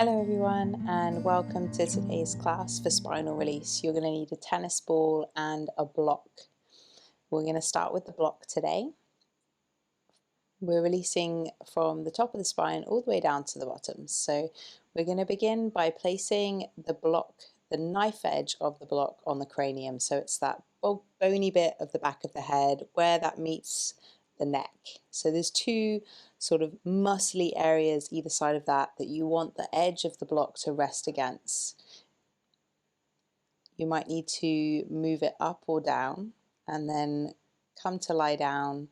Hello everyone and welcome to today's class for spinal release. You're going to need a tennis ball and a block. We're going to start with the block today. We're releasing from the top of the spine all the way down to the bottom. So we're going to begin by placing the block, the knife edge of the block on the cranium. So it's that bony bit of the back of the head where that meets the neck. So there's two sort of muscly areas either side of that you want the edge of the block to rest against. You might need to move it up or down and then come to lie down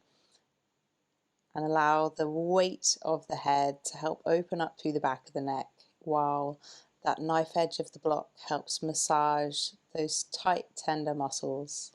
and allow the weight of the head to help open up through the back of the neck while that knife edge of the block helps massage those tight, tender muscles.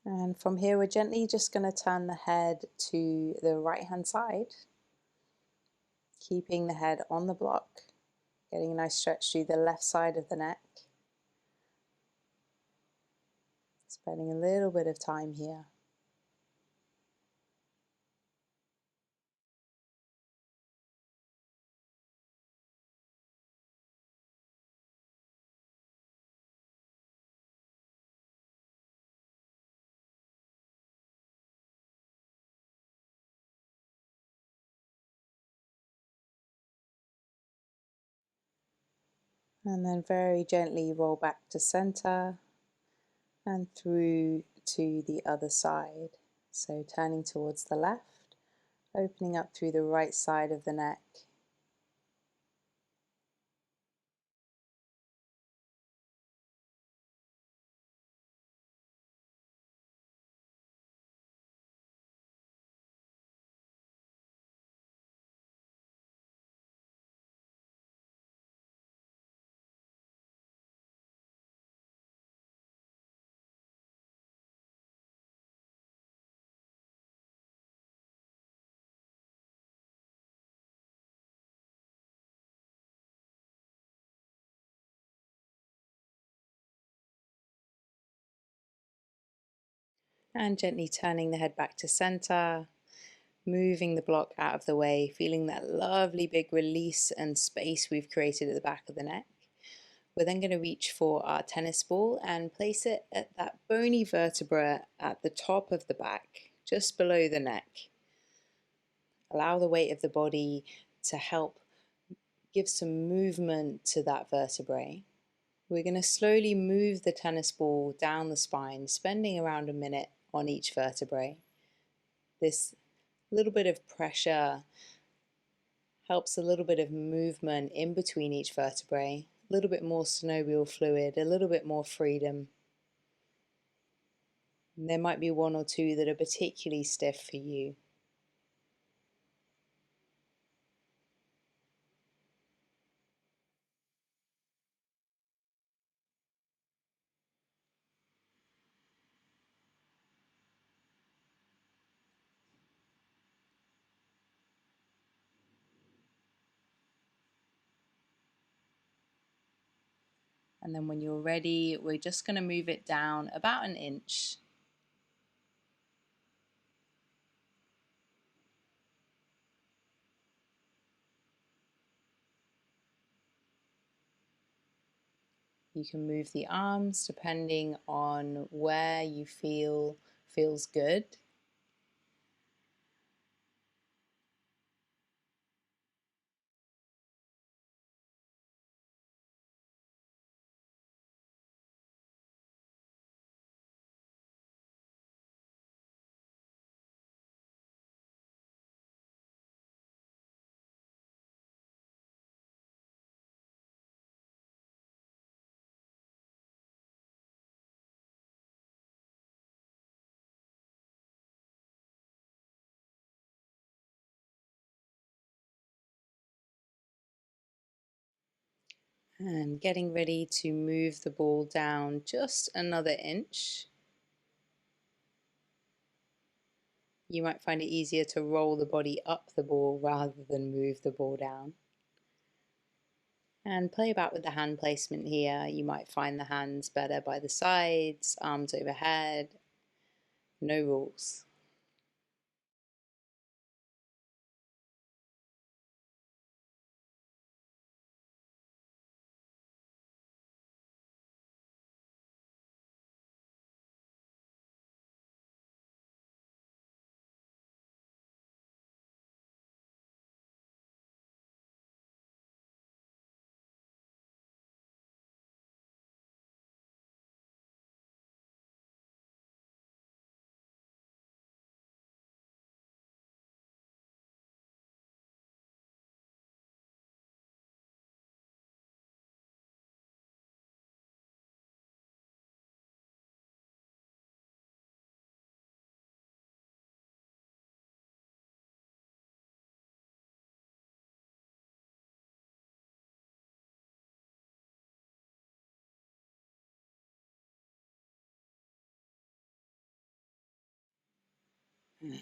And from here, we're gently just going to turn the head to the right hand side, keeping the head on the block, getting a nice stretch through the left side of the neck. Spending a little bit of time here. And then very gently roll back to center and through to the other side. So turning towards the left, opening up through the right side of the neck. And gently turning the head back to center, moving the block out of the way, feeling that lovely big release and space we've created at the back of the neck. We're then going to reach for our tennis ball and place it at that bony vertebra at the top of the back, just below the neck. Allow the weight of the body to help give some movement to that vertebrae. We're going to slowly move the tennis ball down the spine, spending around a minute on each vertebrae. This little bit of pressure helps a little bit of movement in between each vertebrae, a little bit more synovial fluid, a little bit more freedom. And there might be one or two that are particularly stiff for you. And then when you're ready, we're just going to move it down about an inch. You can move the arms depending on where you feel feels good. And getting ready to move the ball down just another inch. You might find it easier to roll the body up the ball rather than move the ball down. And play about with the hand placement here. You might find the hands better by the sides, arms overhead. No rules.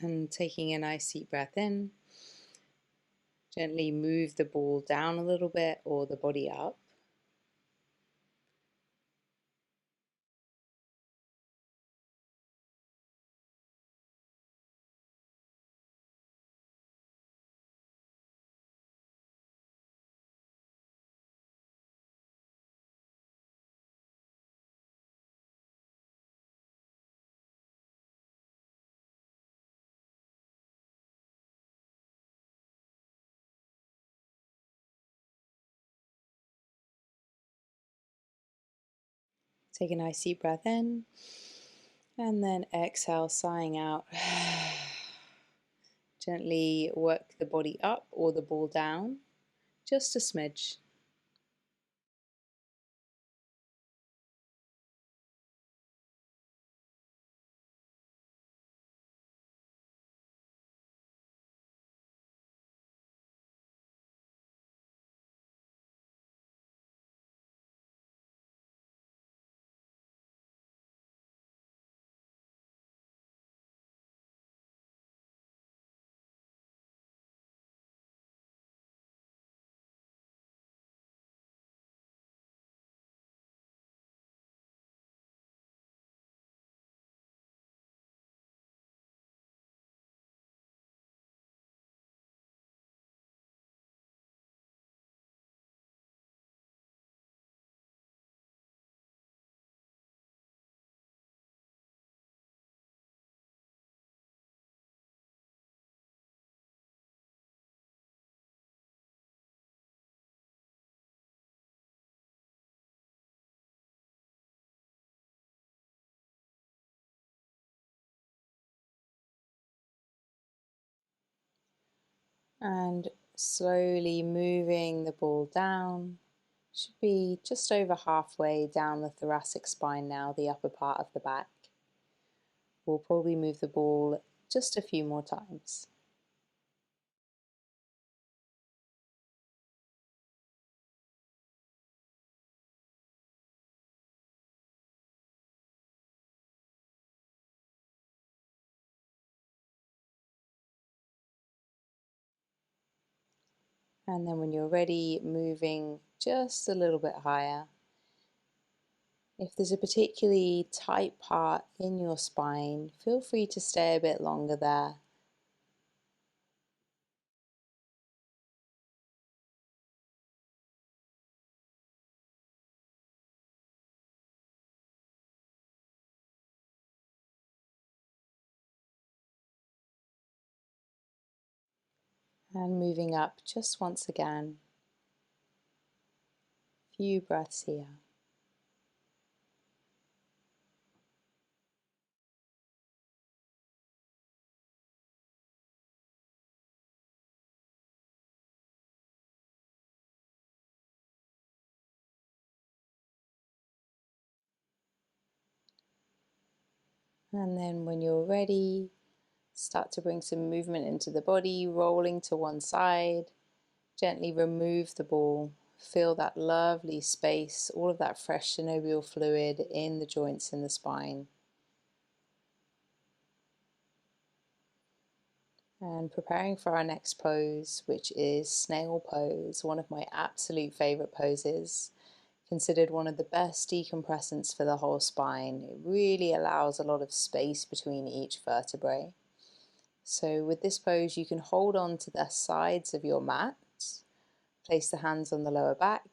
And taking a nice deep breath in, gently move the ball down a little bit or the body up. Take a nice deep breath in and then exhale, sighing out. Gently work the body up or the ball down, just a smidge. And slowly moving the ball down. Should be just over halfway down the thoracic spine now, the upper part of the back. We'll probably move the ball just a few more times. And then when you're ready, moving just a little bit higher. If there's a particularly tight part in your spine, feel free to stay a bit longer there. And moving up just once again. Few breaths here. And then when you're ready, start to bring some movement into the body, rolling to one side. Gently remove the ball. Feel that lovely space, all of that fresh synovial fluid in the joints in the spine. And preparing for our next pose, which is snail pose, one of my absolute favorite poses, considered one of the best decompressants for the whole spine. It really allows a lot of space between each vertebrae. So with this pose, you can hold on to the sides of your mat, place the hands on the lower back,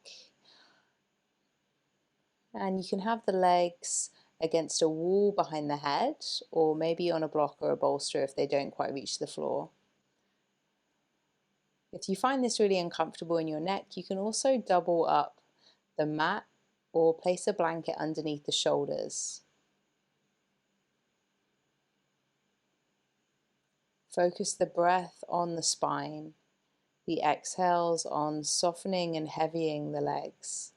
and you can have the legs against a wall behind the head, or maybe on a block or a bolster if they don't quite reach the floor. If you find this really uncomfortable in your neck, you can also double up the mat or place a blanket underneath the shoulders. Focus the breath on the spine, the exhales on softening and heavying the legs.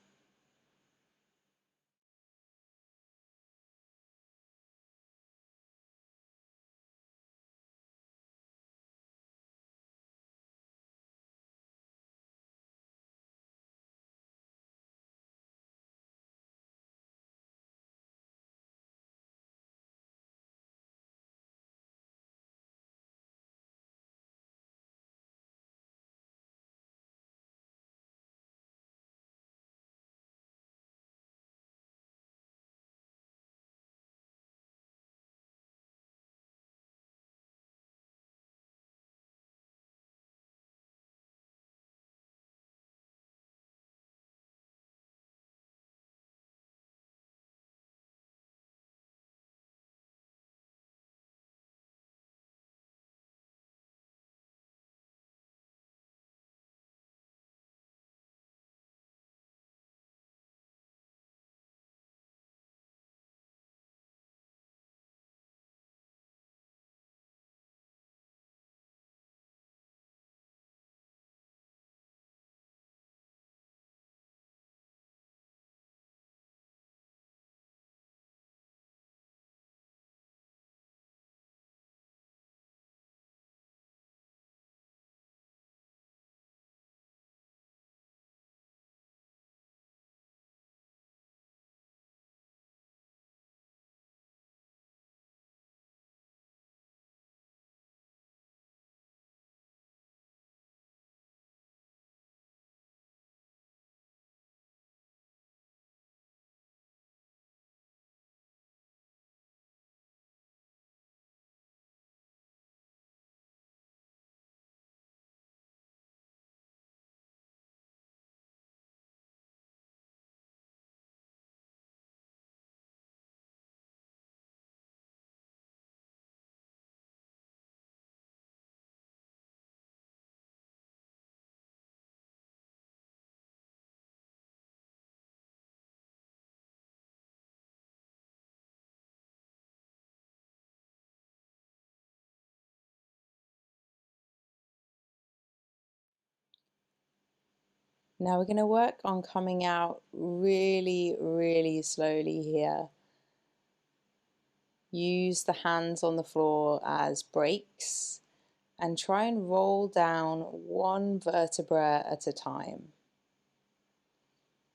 Now we're going to work on coming out really, really slowly here. Use the hands on the floor as brakes and try and roll down one vertebra at a time.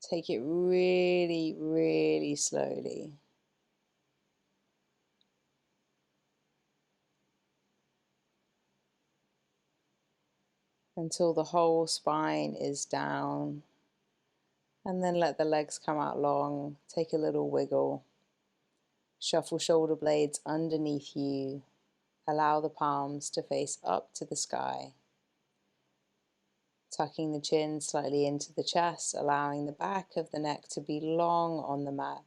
Take it really, really slowly until the whole spine is down, and then let the legs come out long. Take a little wiggle. Shuffle shoulder blades underneath you. Allow the palms to face up to the sky. Tucking the chin slightly into the chest, allowing the back of the neck to be long on the mat.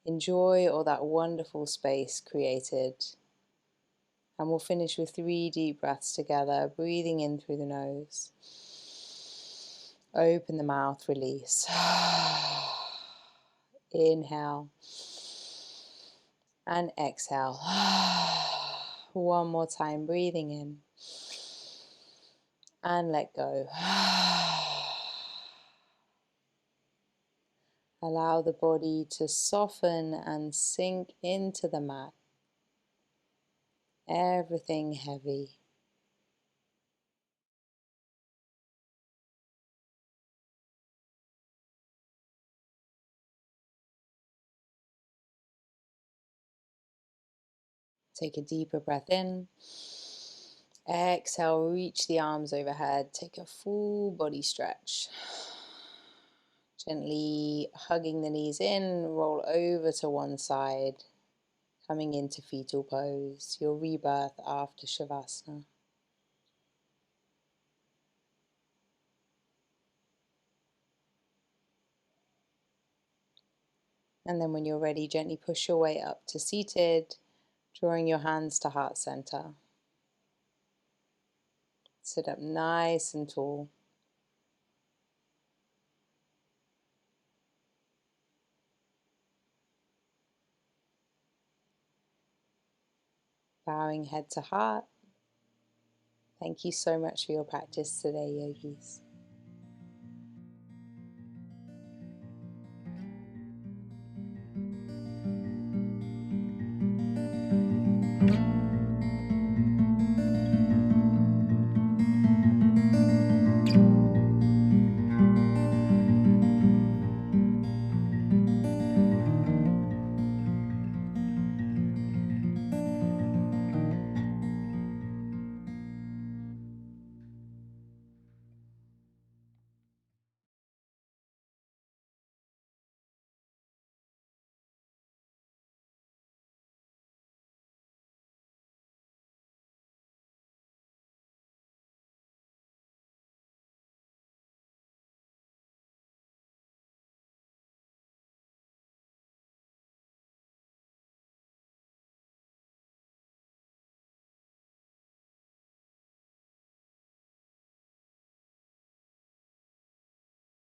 Enjoy all that wonderful space created. And we'll finish with 3 deep breaths together, breathing in through the nose. Open the mouth, release. Inhale and exhale. One more time, breathing in and let go. Allow the body to soften and sink into the mat. Everything heavy. Take a deeper breath in. Exhale, reach the arms overhead. Take a full body stretch. Gently hugging the knees in, roll over to one side, coming into fetal pose, your rebirth after Savasana. And then when you're ready, gently push your way up to seated, drawing your hands to heart center. Sit up nice and tall. Bowing head to heart. Thank you so much for your practice today, yogis.